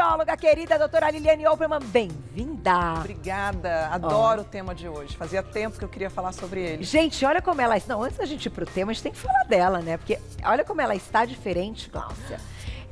nutróloga querida, doutora Liliane Opperman, bem-vinda. Obrigada, adoro o tema de hoje. Fazia tempo que eu queria falar sobre ele. Gente, olha como ela... Não, antes da gente ir pro tema, a gente tem que falar dela, né? Porque olha como ela está diferente, Gláucia.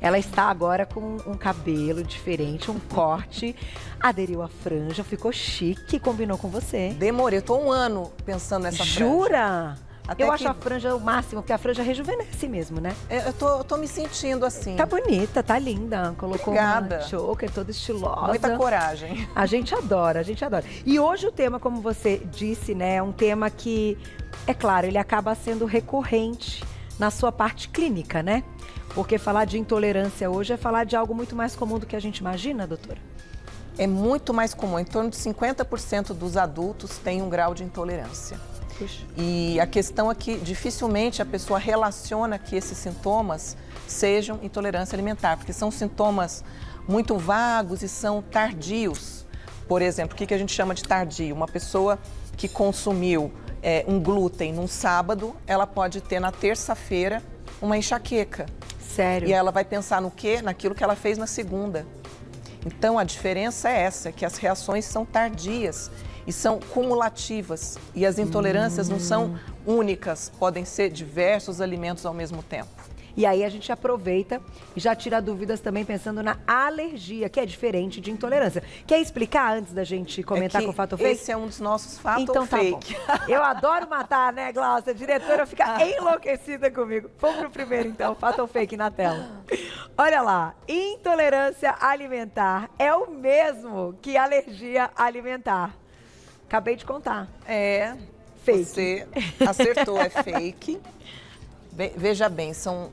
Ela está agora com um cabelo diferente, um corte, aderiu à franja, ficou chique, combinou com você. Demorei, eu tô um ano pensando nessa franja. Jura? Até eu acho a franja o máximo, porque a franja rejuvenesce mesmo, né? Eu tô me sentindo assim. Tá bonita, tá linda. Colocou Obrigada. uma choker toda estilosa. Muita coragem. A gente adora, a gente adora. E hoje o tema, como você disse, né, é um tema que, é claro, ele acaba sendo recorrente na sua parte clínica, né? Porque falar de intolerância hoje é falar de algo muito mais comum do que a gente imagina, doutora? É muito mais comum, em torno de 50% dos adultos têm um grau de intolerância. Puxa. E a questão é que dificilmente a pessoa relaciona que esses sintomas sejam intolerância alimentar, porque são sintomas muito vagos e são tardios. Por exemplo, o que a gente chama de tardio? Uma pessoa que consumiu um glúten num sábado, ela pode ter na terça-feira uma enxaqueca. Sério? E ela vai pensar no quê? Naquilo que ela fez na segunda. Então, a diferença é essa, que as reações são tardias e são cumulativas. E as intolerâncias não são únicas, podem ser diversos alimentos ao mesmo tempo. E aí a gente aproveita e já tira dúvidas também pensando na alergia, que é diferente de intolerância. Quer explicar antes da gente comentar com o fato ou fake? Esse é um dos nossos fatos então, ou fake. Tá bom. Eu adoro matar, né, Gláucia? A diretora fica enlouquecida comigo. Vamos pro primeiro, então, fato ou fake na tela. Olha lá, intolerância alimentar é o mesmo que alergia alimentar. Acabei de contar. É, fake. Você acertou, é fake. Veja bem, são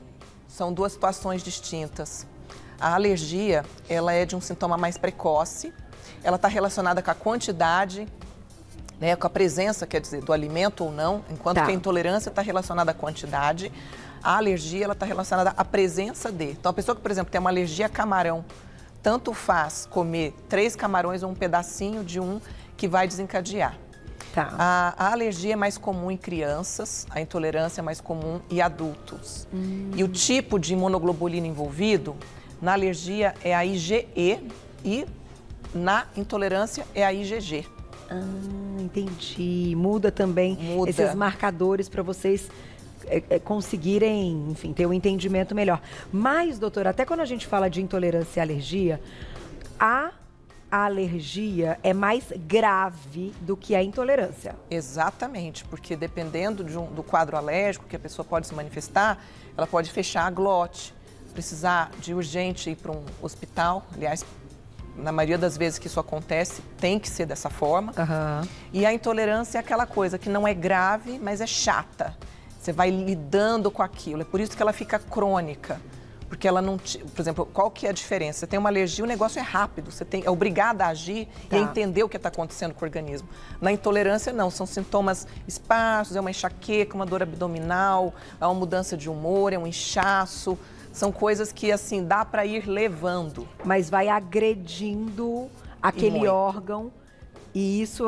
duas situações distintas. A alergia, ela é de um sintoma mais precoce, ela está relacionada com a quantidade, né, com a presença, quer dizer, do alimento ou não, enquanto que a intolerância está relacionada à quantidade, a alergia ela está relacionada à presença de. Então, a pessoa que, por exemplo, tem uma alergia a camarão, tanto faz comer 3 camarões ou um pedacinho de um que vai desencadear. Tá. A alergia é mais comum em crianças, a intolerância é mais comum em adultos. E o tipo de imunoglobulina envolvido, na alergia é a IgE e na intolerância é a IgG. Entendi. Muda também esses marcadores para vocês conseguirem, enfim, ter um entendimento melhor. Mas, doutora, até quando a gente fala de intolerância e alergia, a alergia é mais grave do que a intolerância. Exatamente, porque dependendo do quadro alérgico que a pessoa pode se manifestar, ela pode fechar a glote, precisar de urgente ir para um hospital. Aliás, na maioria das vezes que isso acontece, tem que ser dessa forma. E a intolerância é aquela coisa que não é grave, mas é chata. Você vai lidando com aquilo, é por isso que ela fica crônica. Porque ela não... Por exemplo, qual que é a diferença? Você tem uma alergia, o negócio é rápido, você é obrigada a agir e a entender o que está acontecendo com o organismo. Na intolerância, não, são sintomas esparsos, é uma enxaqueca, uma dor abdominal, é uma mudança de humor, é um inchaço. São coisas que, assim, dá para ir levando. Mas vai agredindo aquele órgão e isso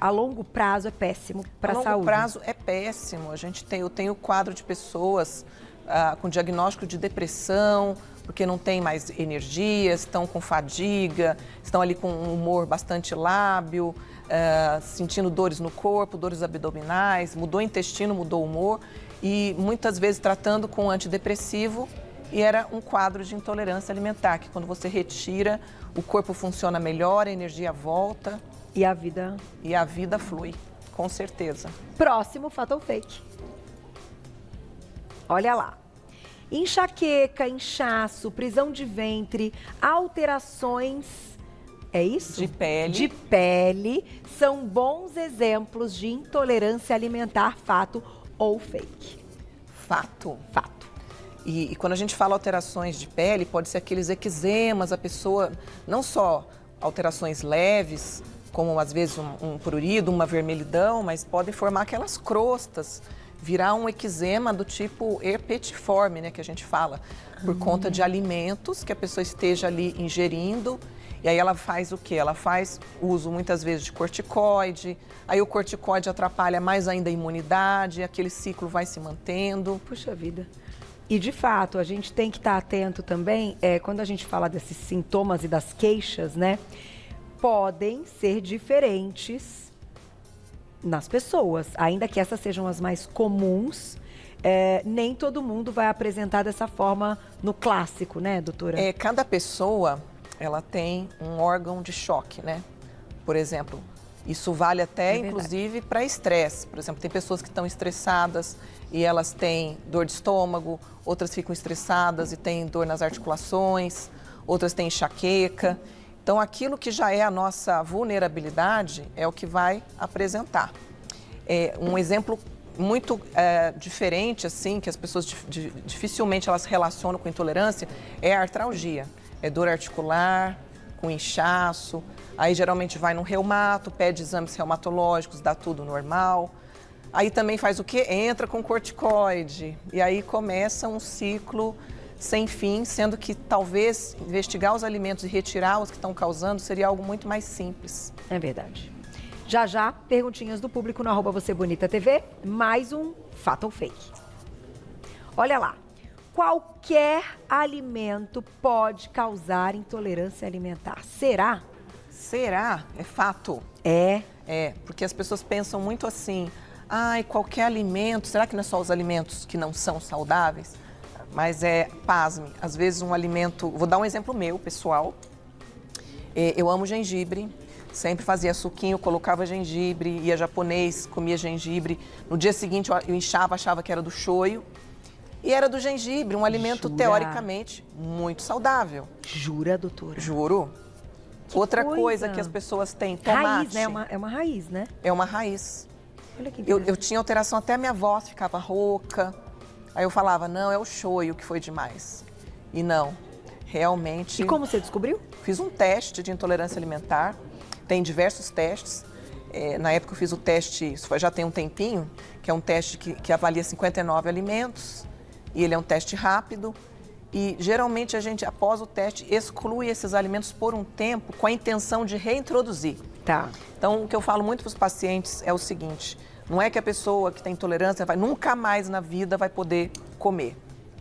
a longo prazo é péssimo para a saúde. A longo prazo é péssimo. Eu tenho quadro de pessoas com diagnóstico de depressão, porque não tem mais energia, estão com fadiga, estão ali com um humor bastante lábil, sentindo dores no corpo, dores abdominais, mudou o intestino, mudou o humor e muitas vezes tratando com antidepressivo e era um quadro de intolerância alimentar, que quando você retira, o corpo funciona melhor, a energia volta. E a vida? E a vida flui, com certeza. Próximo, fato ou fake? Olha lá. Enxaqueca, inchaço, prisão de ventre, alterações, é isso? De pele. De pele, são bons exemplos de intolerância alimentar, fato ou fake? Fato. Fato. E quando a gente fala alterações de pele, pode ser aqueles eczemas, a pessoa, não só alterações leves, como às vezes um prurido, uma vermelhidão, mas podem formar aquelas crostas, virar um eczema do tipo herpetiforme, né, que a gente fala, por conta de alimentos que a pessoa esteja ali ingerindo. E aí ela faz o quê? Ela faz uso muitas vezes de corticoide, aí o corticoide atrapalha mais ainda a imunidade, aquele ciclo vai se mantendo. Puxa vida. E, de fato, a gente tem que estar atento também, quando a gente fala desses sintomas e das queixas, né? Podem ser diferentes nas pessoas, ainda que essas sejam as mais comuns. Nem todo mundo vai apresentar dessa forma no clássico, né, doutora? Cada pessoa, ela tem um órgão de choque, né? Por exemplo, isso vale até, inclusive, para estresse. Por exemplo, tem pessoas que estão estressadas e elas têm dor de estômago, outras ficam estressadas e têm dor nas articulações, outras têm enxaqueca. Então, aquilo que já é a nossa vulnerabilidade é o que vai apresentar. Um exemplo muito diferente, assim, que as pessoas dificilmente elas relacionam com intolerância, é a artralgia. É dor articular, com inchaço, aí geralmente vai no reumato, pede exames reumatológicos, dá tudo normal. Aí também faz o quê? Entra com corticoide, e aí começa um ciclo sem fim, sendo que talvez investigar os alimentos e retirar os que estão causando seria algo muito mais simples. É verdade. Já já, perguntinhas do público no @VocêBonitaTV, mais um Fato ou Fake. Olha lá, qualquer alimento pode causar intolerância alimentar. Será? Será? É fato. Porque as pessoas pensam muito assim, qualquer alimento, será que não é só os alimentos que não são saudáveis? Mas pasme, às vezes um alimento, vou dar um exemplo meu, pessoal, eu amo gengibre, sempre fazia suquinho, colocava gengibre, ia japonês, comia gengibre, no dia seguinte eu inchava, achava que era do shoyu, e era do gengibre, um alimento teoricamente muito saudável. Jura, doutora? Juro. Outra coisa que as pessoas têm, tomate. Raiz, né? É uma raiz, né? É uma raiz. Olha que eu tinha alteração, até a minha voz ficava rouca. Aí eu falava, não, é o shoyu que foi demais. E não, realmente... E como você descobriu? Fiz um teste de intolerância alimentar, tem diversos testes. Na época eu fiz o teste, isso já tem um tempinho, que é um teste que avalia 59 alimentos. E ele é um teste rápido. E geralmente a gente, após o teste, exclui esses alimentos por um tempo com a intenção de reintroduzir. Tá. Então, o que eu falo muito para os pacientes é o seguinte, não é que a pessoa que tem intolerância nunca mais na vida vai poder comer.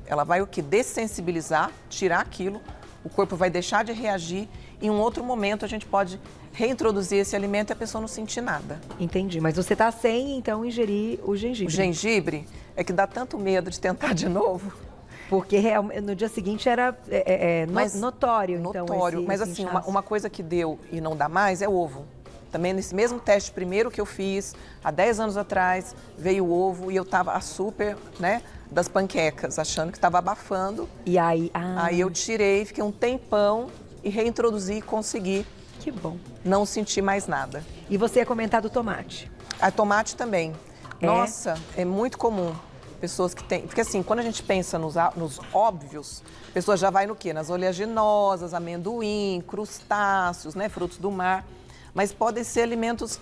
Ela vai dessensibilizar, tirar aquilo, o corpo vai deixar de reagir e em um outro momento a gente pode reintroduzir esse alimento e a pessoa não sentir nada. Entendi, mas você está sem, então, ingerir o gengibre. O gengibre é que dá tanto medo de tentar de novo. Porque no dia seguinte era notório. Notório, então, mas assim, uma coisa que deu e não dá mais é ovo. Também nesse mesmo teste primeiro que eu fiz, há 10 anos atrás, veio o ovo e eu estava a super, das panquecas, achando que estava abafando. E aí? Aí eu tirei, fiquei um tempão e reintroduzi e consegui. Que bom. Não senti mais nada. E você ia comentar do tomate? A tomate também. Nossa, é muito comum. Pessoas que têm... Porque assim, quando a gente pensa nos óbvios, a pessoa já vai no quê? Nas oleaginosas, amendoim, crustáceos, frutos do mar. Mas podem ser alimentos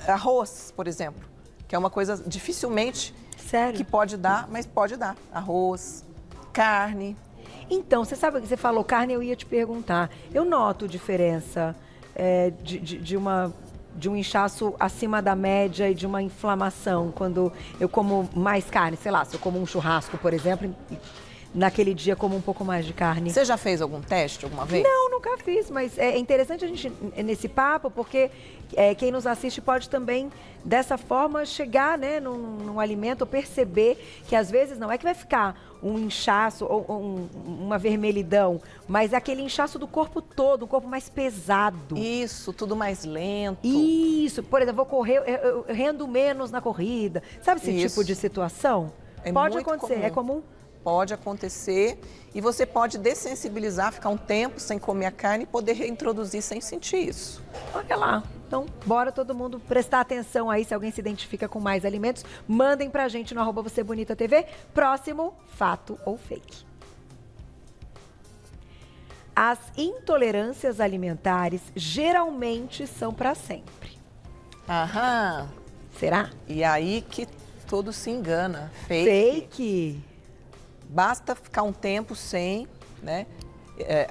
arroz, por exemplo, que é uma coisa dificilmente que pode dar, mas pode dar. Arroz, carne. Então, você sabe o que você falou, carne, eu ia te perguntar. Eu noto diferença de um inchaço acima da média e de uma inflamação quando eu como mais carne, sei lá, se eu como um churrasco, por exemplo, naquele dia como um pouco mais de carne. Você já fez algum teste alguma vez? Não, nunca fiz, mas é interessante a gente nesse papo, porque quem nos assiste pode também, dessa forma, chegar num alimento ou perceber que às vezes não é que vai ficar um inchaço ou uma vermelhidão, mas é aquele inchaço do corpo todo, um corpo mais pesado. Isso, tudo mais lento. Isso, por exemplo, vou correr, eu rendo menos na corrida. Sabe esse tipo de situação? Pode acontecer, comum. É comum? Pode acontecer e você pode dessensibilizar, ficar um tempo sem comer a carne e poder reintroduzir sem sentir isso. Olha lá. Então, bora todo mundo prestar atenção aí, se alguém se identifica com mais alimentos, mandem pra gente no @VocêBonitaTV. Próximo, fato ou fake. As intolerâncias alimentares geralmente são para sempre. Aham. Será? E aí que todo se engana. Fake. Basta ficar um tempo sem,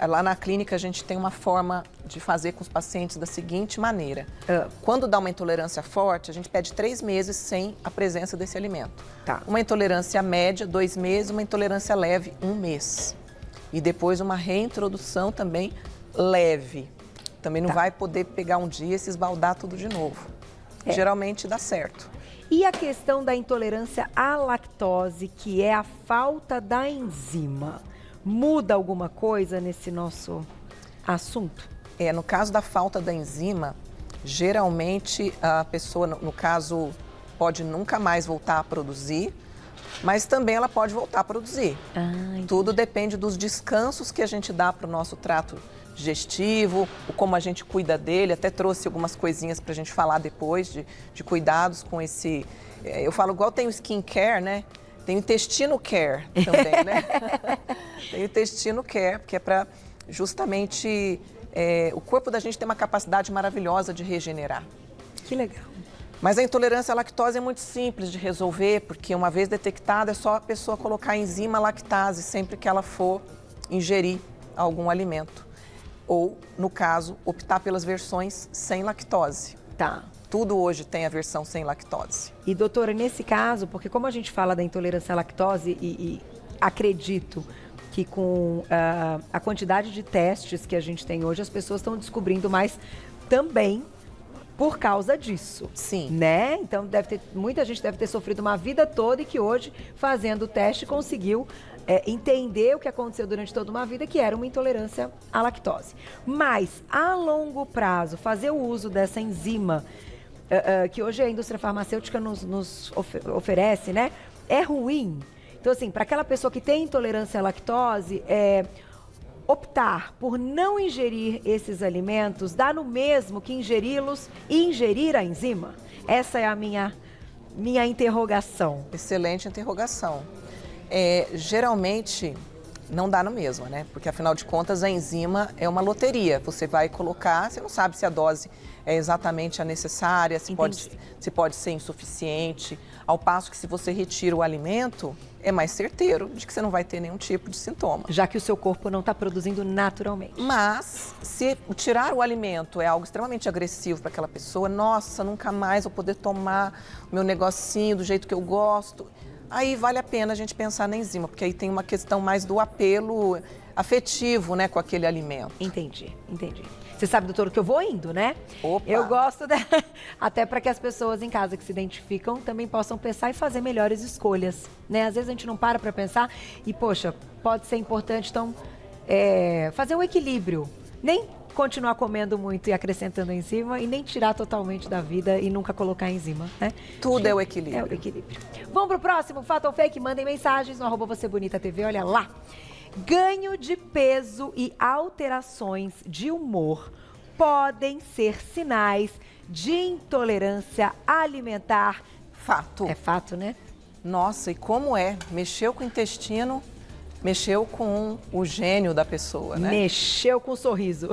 Lá na clínica a gente tem uma forma de fazer com os pacientes da seguinte maneira. Quando dá uma intolerância forte, a gente pede 3 meses sem a presença desse alimento. Tá. Uma intolerância média, 2 meses, uma intolerância leve, 1 mês. E depois uma reintrodução também leve. Também não vai poder pegar um dia e se esbaldar tudo de novo. Geralmente dá certo. E a questão da intolerância à lactose, que é a falta da enzima, muda alguma coisa nesse nosso assunto? No caso da falta da enzima, geralmente a pessoa, no caso, pode nunca mais voltar a produzir, mas também ela pode voltar a produzir. Tudo depende dos descansos que a gente dá para o nosso trato digestivo, como a gente cuida dele. Até trouxe algumas coisinhas para a gente falar depois de cuidados com esse... Eu falo igual tem o skincare, né? Tem o intestino care também, né? Tem o intestino care, que é para justamente... o corpo da gente tem uma capacidade maravilhosa de regenerar. Que legal. Mas a intolerância à lactose é muito simples de resolver, porque uma vez detectada é só a pessoa colocar a enzima lactase sempre que ela for ingerir algum alimento. Ou, no caso, optar pelas versões sem lactose. Tá. Tudo hoje tem a versão sem lactose. E, doutora, nesse caso, porque como a gente fala da intolerância à lactose e acredito que com a quantidade de testes que a gente tem hoje, as pessoas estão descobrindo mais também por causa disso. Sim. Né? Então, muita gente deve ter sofrido uma vida toda e que hoje, fazendo o teste, conseguiu entender o que aconteceu durante toda uma vida, que era uma intolerância à lactose. Mas, a longo prazo, fazer o uso dessa enzima, que hoje a indústria farmacêutica nos oferece, né? É ruim. Então, assim, para aquela pessoa que tem intolerância à lactose, optar por não ingerir esses alimentos dá no mesmo que ingeri-los e ingerir a enzima? Essa é a minha interrogação. Excelente interrogação. Geralmente não dá no mesmo, né? Porque afinal de contas a enzima é uma loteria. Você vai colocar, você não sabe se a dose é exatamente a necessária, se pode ser insuficiente. Ao passo que se você retira o alimento, é mais certeiro de que você não vai ter nenhum tipo de sintoma. Já que o seu corpo não está produzindo naturalmente. Mas, se tirar o alimento é algo extremamente agressivo para aquela pessoa, nossa, nunca mais vou poder tomar o meu negocinho do jeito que eu gosto, aí vale a pena a gente pensar na enzima, porque aí tem uma questão mais do apelo afetivo, né, com aquele alimento. Entendi. Você sabe, doutor, que eu vou indo, né? Opa. Eu gosto até para que as pessoas em casa que se identificam também possam pensar e fazer melhores escolhas, né? Às vezes a gente não para pensar e, poxa, pode ser importante, então, fazer um equilíbrio. Nem continuar comendo muito e acrescentando enzima e nem tirar totalmente da vida e nunca colocar enzima, né? Tudo é o equilíbrio. É o equilíbrio. Vamos pro próximo, Fato ou Fake? Mandem mensagens no @VocêBonitaTV, olha lá. Ganho de peso e alterações de humor podem ser sinais de intolerância alimentar. Fato. É fato, né? Nossa, e como é? Mexeu com o intestino, mexeu com o gênio da pessoa, né? Mexeu com o sorriso.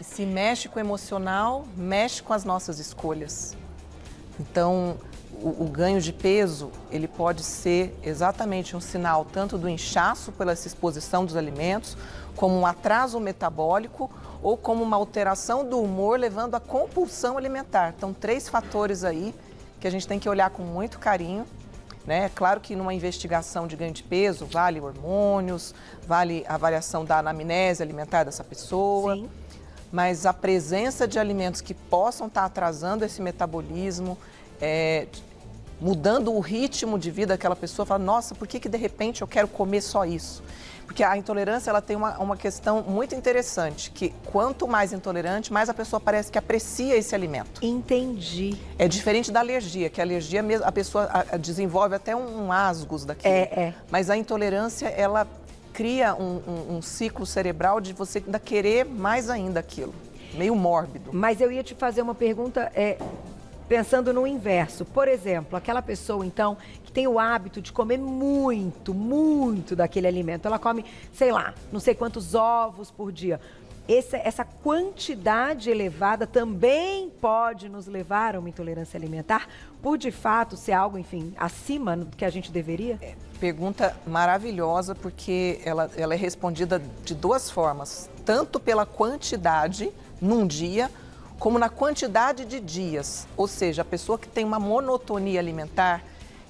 Se mexe com o emocional, mexe com as nossas escolhas. Então, o ganho de peso, ele pode ser exatamente um sinal tanto do inchaço pela exposição dos alimentos, como um atraso metabólico ou como uma alteração do humor levando à compulsão alimentar. Então, 3 fatores aí que a gente tem que olhar com muito carinho, né? Claro que numa investigação de ganho de peso, vale hormônios, vale a avaliação da anamnese alimentar dessa pessoa. Sim. Mas a presença de alimentos que possam estar atrasando esse metabolismo, mudando o ritmo de vida daquela pessoa, fala, nossa, por que de repente eu quero comer só isso? Porque a intolerância, ela tem uma questão muito interessante, que quanto mais intolerante, mais a pessoa parece que aprecia esse alimento. Entendi. É diferente da alergia, que a alergia, a pessoa desenvolve até um asgos daquilo. Mas a intolerância, ela cria um ciclo cerebral de você ainda querer mais ainda aquilo, meio mórbido. Mas eu ia te fazer uma pergunta... Pensando no inverso, por exemplo, aquela pessoa, então, que tem o hábito de comer muito daquele alimento. Ela come, sei lá, não sei quantos ovos por dia. essa quantidade elevada também pode nos levar a uma intolerância alimentar, por de fato ser algo, enfim, acima do que a gente deveria? Pergunta maravilhosa, porque ela é respondida de duas formas, tanto pela quantidade num dia, como na quantidade de dias. Ou seja, a pessoa que tem uma monotonia alimentar,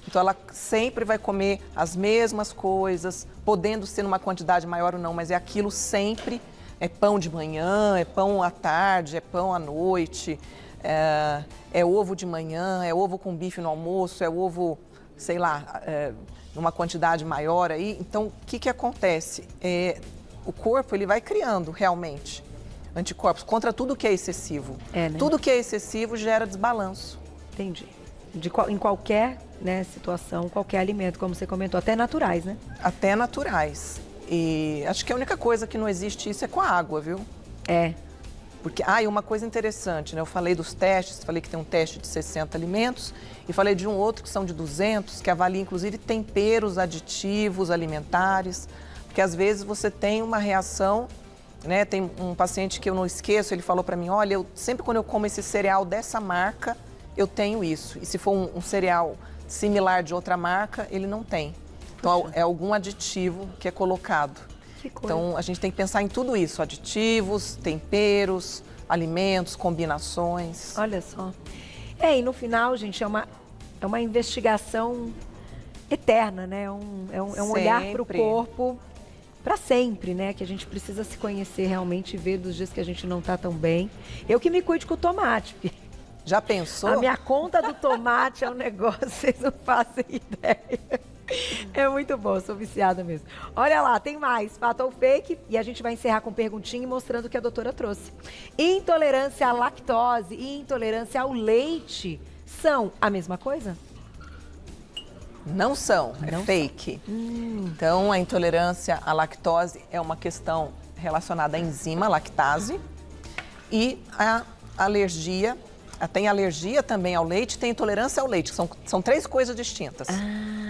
então ela sempre vai comer as mesmas coisas, podendo ser numa quantidade maior ou não, mas é aquilo sempre. É pão de manhã, é pão à tarde, é pão à noite, é ovo de manhã, é ovo com bife no almoço, é ovo, sei lá, numa quantidade maior aí. Então, o que acontece? O corpo ele vai criando realmente anticorpos contra tudo que é excessivo. Né? Tudo que é excessivo gera desbalanço. Entendi. Em qualquer, né, situação, qualquer alimento, como você comentou, até naturais, né? Até naturais. E acho que a única coisa que não existe isso é com a água, viu? Porque, e uma coisa interessante, né? Eu falei dos testes, falei que tem um teste de 60 alimentos e falei de um outro que são de 200, que avalia inclusive temperos, aditivos alimentares, porque às vezes você tem uma reação, né? Tem um paciente que eu não esqueço, ele falou para mim, olha, sempre quando eu como esse cereal dessa marca, eu tenho isso. E se for um cereal similar de outra marca, ele não tem. Então, é algum aditivo que é colocado. Que coisa. Então, a gente tem que pensar em tudo isso, aditivos, temperos, alimentos, combinações. Olha só. E no final, gente, é uma investigação eterna, né? É um olhar para o corpo para sempre, né? Que a gente precisa se conhecer realmente e ver dos dias que a gente não está tão bem. Eu que me cuide com o tomate, porque já pensou? A minha conta do tomate é um negócio, vocês não fazem ideia. É muito bom, sou viciada mesmo. Olha lá, tem mais, fato ou fake, e a gente vai encerrar com perguntinha e mostrando o que a doutora trouxe. Intolerância à lactose e intolerância ao leite são a mesma coisa? Não são, é fake. Então, a intolerância à lactose é uma questão relacionada à enzima lactase e a alergia. Tem alergia também ao leite, tem intolerância ao leite, que são três coisas distintas.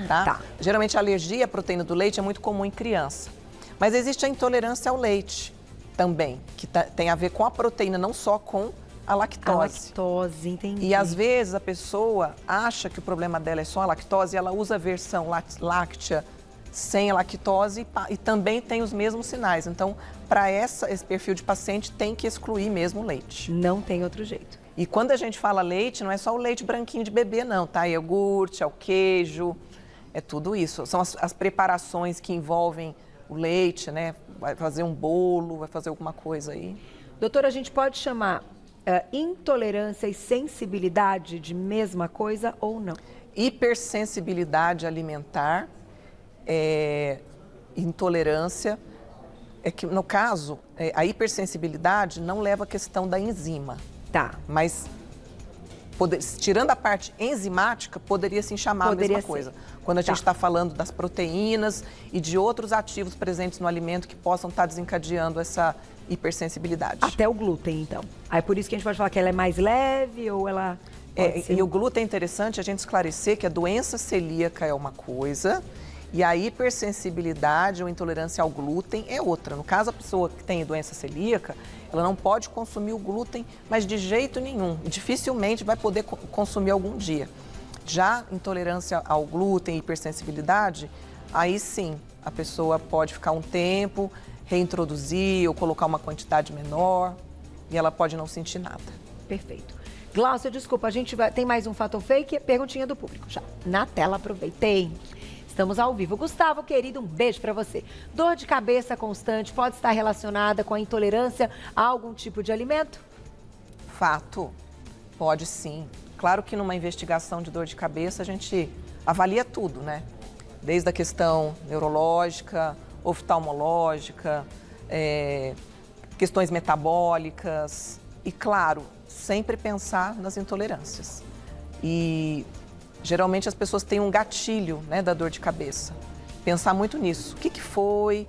Tá? Geralmente a alergia à proteína do leite é muito comum em criança. Mas existe a intolerância ao leite também, que tem a ver com a proteína, não só com a lactose. A lactose, entendi. E às vezes a pessoa acha que o problema dela é só a lactose e ela usa a versão láctea sem a lactose e também tem os mesmos sinais. Então, para esse perfil de paciente, tem que excluir mesmo o leite. Não tem outro jeito. E quando a gente fala leite, não é só o leite branquinho de bebê, não, tá? É iogurte, é o queijo, é tudo isso. São as preparações que envolvem o leite, né? Vai fazer um bolo, vai fazer alguma coisa aí. Doutora, a gente pode chamar intolerância e sensibilidade de mesma coisa ou não? Hipersensibilidade alimentar, intolerância, é que no caso, a hipersensibilidade não leva à questão da enzima. Tá. Mas, tirando a parte enzimática, poderia sim chamar a mesma coisa. Quando a gente está falando das proteínas e de outros ativos presentes no alimento que possam estar desencadeando essa hipersensibilidade. Até o glúten, então. Aí por isso que a gente pode falar que ela é mais leve ou ela... E o glúten é interessante a gente esclarecer que a doença celíaca é uma coisa e a hipersensibilidade ou intolerância ao glúten é outra. No caso, a pessoa que tem doença celíaca, ela não pode consumir o glúten, mas de jeito nenhum. Dificilmente vai poder consumir algum dia. Já intolerância ao glúten e hipersensibilidade, aí sim, a pessoa pode ficar um tempo, reintroduzir ou colocar uma quantidade menor e ela pode não sentir nada. Perfeito. Glaucia, desculpa, a gente tem mais um fato ou fake? Perguntinha do público já. Na tela, aproveitei. Estamos ao vivo. Gustavo, querido, um beijo para você. Dor de cabeça constante pode estar relacionada com a intolerância a algum tipo de alimento? Fato. Pode sim. Claro que numa investigação de dor de cabeça a gente avalia tudo, né? Desde a questão neurológica, oftalmológica, questões metabólicas e, claro, sempre pensar nas intolerâncias. E geralmente as pessoas têm um gatilho, né, da dor de cabeça. Pensar muito nisso. O que foi?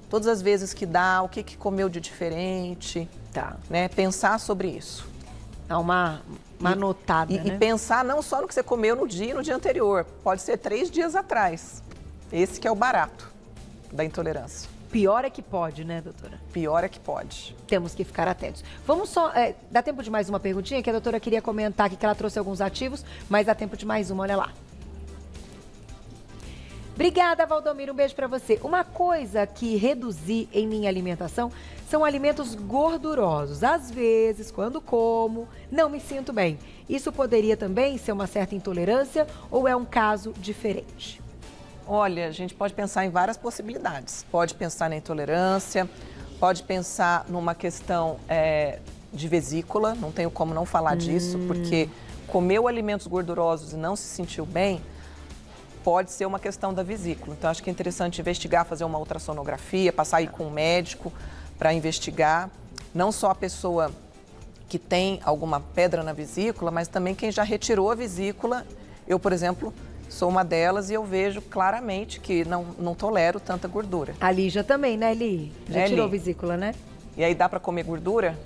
Todas as vezes que dá, o que comeu de diferente? Tá. Né? Pensar sobre isso. Dá uma anotada, né? E pensar não só no que você comeu no dia anterior. Pode ser 3 dias atrás. Esse que é o barato da intolerância. pior é que pode, né, doutora? Pior é que pode. Temos que ficar atentos. Vamos só... dá tempo de mais uma perguntinha? Que a doutora queria comentar aqui que ela trouxe alguns ativos, mas dá tempo de mais uma, olha lá. Obrigada, Valdomiro. Um beijo para você. Uma coisa que reduzi em minha alimentação são alimentos gordurosos. Às vezes, quando como, não me sinto bem. Isso poderia também ser uma certa intolerância ou é um caso diferente? Olha, a gente pode pensar em várias possibilidades. Pode pensar na intolerância, pode pensar numa questão de vesícula. Não tenho como não falar disso, porque comeu alimentos gordurosos e não se sentiu bem, pode ser uma questão da vesícula. Então, acho que é interessante investigar, fazer uma ultrassonografia, passar aí com o médico para investigar. Não só a pessoa que tem alguma pedra na vesícula, mas também quem já retirou a vesícula. Eu, por exemplo, sou uma delas e eu vejo claramente que não tolero tanta gordura. A Lígia também, né, Li? Já tirou a Li? vesícula, né? E aí dá para comer gordura?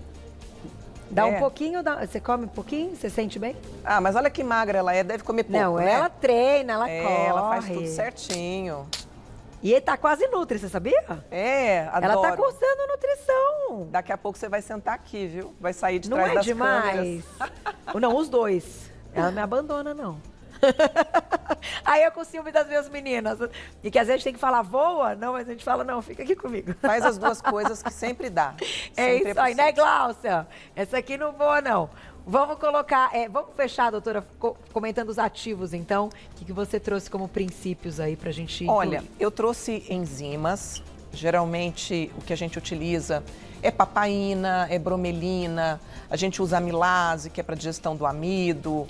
Dá um pouquinho, você come um pouquinho, você sente bem? Ah, mas olha que magra ela é, deve comer pouco, não, né? Ela treina, ela corre. Ela faz tudo certinho. E ele tá quase nutri, você sabia? Adoro. Ela tá cursando nutrição. Daqui a pouco você vai sentar aqui, viu? Vai sair de trás das câmeras. Não é demais? Não, os dois. Ela não me abandona, não. Aí eu com ciúme das minhas meninas. E que às vezes a gente tem que falar, voa? Não, mas a gente fala, não, fica aqui comigo. Faz as duas coisas que sempre dá. Sempre isso aí, né, Gláucia? Essa aqui não voa, não. Vamos colocar, vamos fechar, doutora, comentando os ativos, então. O que você trouxe como princípios aí pra gente incluir? Olha, eu trouxe enzimas. Geralmente, o que a gente utiliza é papaína, é bromelina, a gente usa amilase, que é para digestão do amido,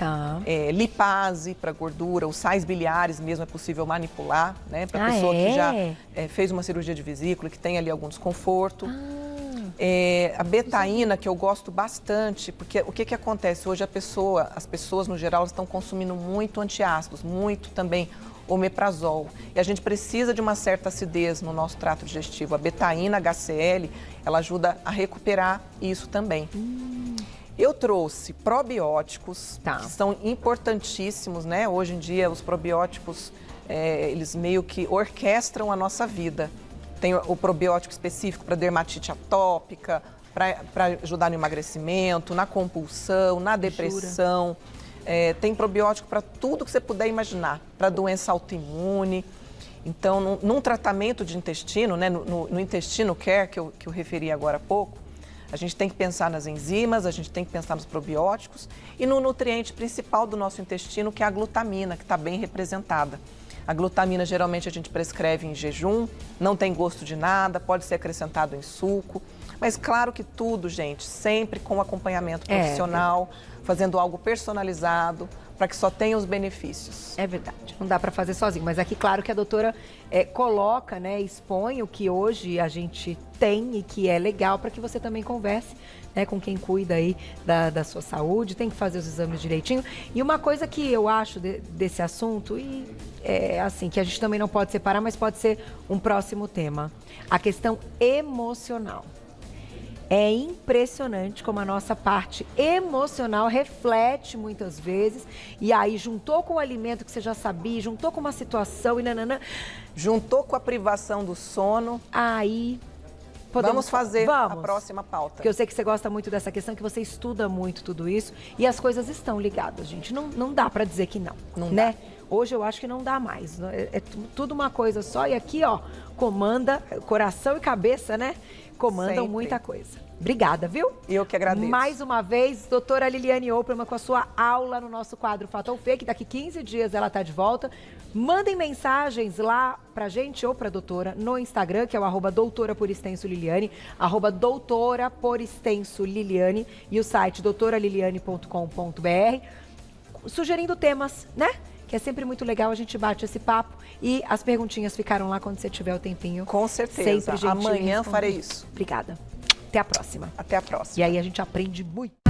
lipase para gordura, os sais biliares mesmo é possível manipular, né? Para pessoa que já fez uma cirurgia de vesícula, que tem ali algum desconforto. A betaína, que eu gosto bastante, porque o que acontece? Hoje as pessoas no geral estão consumindo muito antiácidos, muito também omeprazol. E a gente precisa de uma certa acidez no nosso trato digestivo. A betaína HCl, ela ajuda a recuperar isso também. Eu trouxe probióticos, que são importantíssimos, né? Hoje em dia, os probióticos, eles meio que orquestram a nossa vida. Tem o probiótico específico para dermatite atópica, para ajudar no emagrecimento, na compulsão, na depressão. Tem probiótico para tudo que você puder imaginar, para doença autoimune. Então, num tratamento de intestino, né, no intestino care, que eu referi agora há pouco, a gente tem que pensar nas enzimas, a gente tem que pensar nos probióticos e no nutriente principal do nosso intestino, que é a glutamina, que está bem representada. A glutamina, geralmente, a gente prescreve em jejum, não tem gosto de nada, pode ser acrescentado em suco. Mas claro que tudo, gente, sempre com acompanhamento profissional, fazendo algo personalizado, para que só tenha os benefícios. É verdade, não dá para fazer sozinho. Mas aqui, claro que a doutora coloca, né, expõe o que hoje a gente tem e que é legal para que você também converse, né, com quem cuida aí da sua saúde, tem que fazer os exames direitinho. E uma coisa que eu acho desse assunto, e é assim, que a gente também não pode separar, mas pode ser um próximo tema, a questão emocional. É impressionante como a nossa parte emocional reflete muitas vezes. E aí, juntou com o alimento que você já sabia, juntou com uma situação e nananã. Juntou com a privação do sono. Aí, vamos fazer a próxima pauta. Porque eu sei que você gosta muito dessa questão, que você estuda muito tudo isso. E as coisas estão ligadas, gente. Não dá pra dizer que não, né? Dá. Hoje eu acho que não dá mais. É tudo uma coisa só. E aqui, ó, comanda coração e cabeça, né? Comandam sempre. Muita coisa. Obrigada, viu? Eu que agradeço. Mais uma vez, doutora Liliane Opperman com a sua aula no nosso quadro Fato ou Fake. Daqui 15 dias ela tá de volta. Mandem mensagens lá pra gente ou pra doutora no Instagram, que é o @doutora_por_extenso_Liliane, @doutora_por_extenso_Liliane e o site doutoraliliane.com.br, sugerindo temas, né? Que é sempre muito legal, a gente bate esse papo e as perguntinhas ficaram lá quando você tiver o tempinho. Com certeza. Sempre amanhã farei isso. Obrigada. Até a próxima. Até a próxima. E aí a gente aprende muito.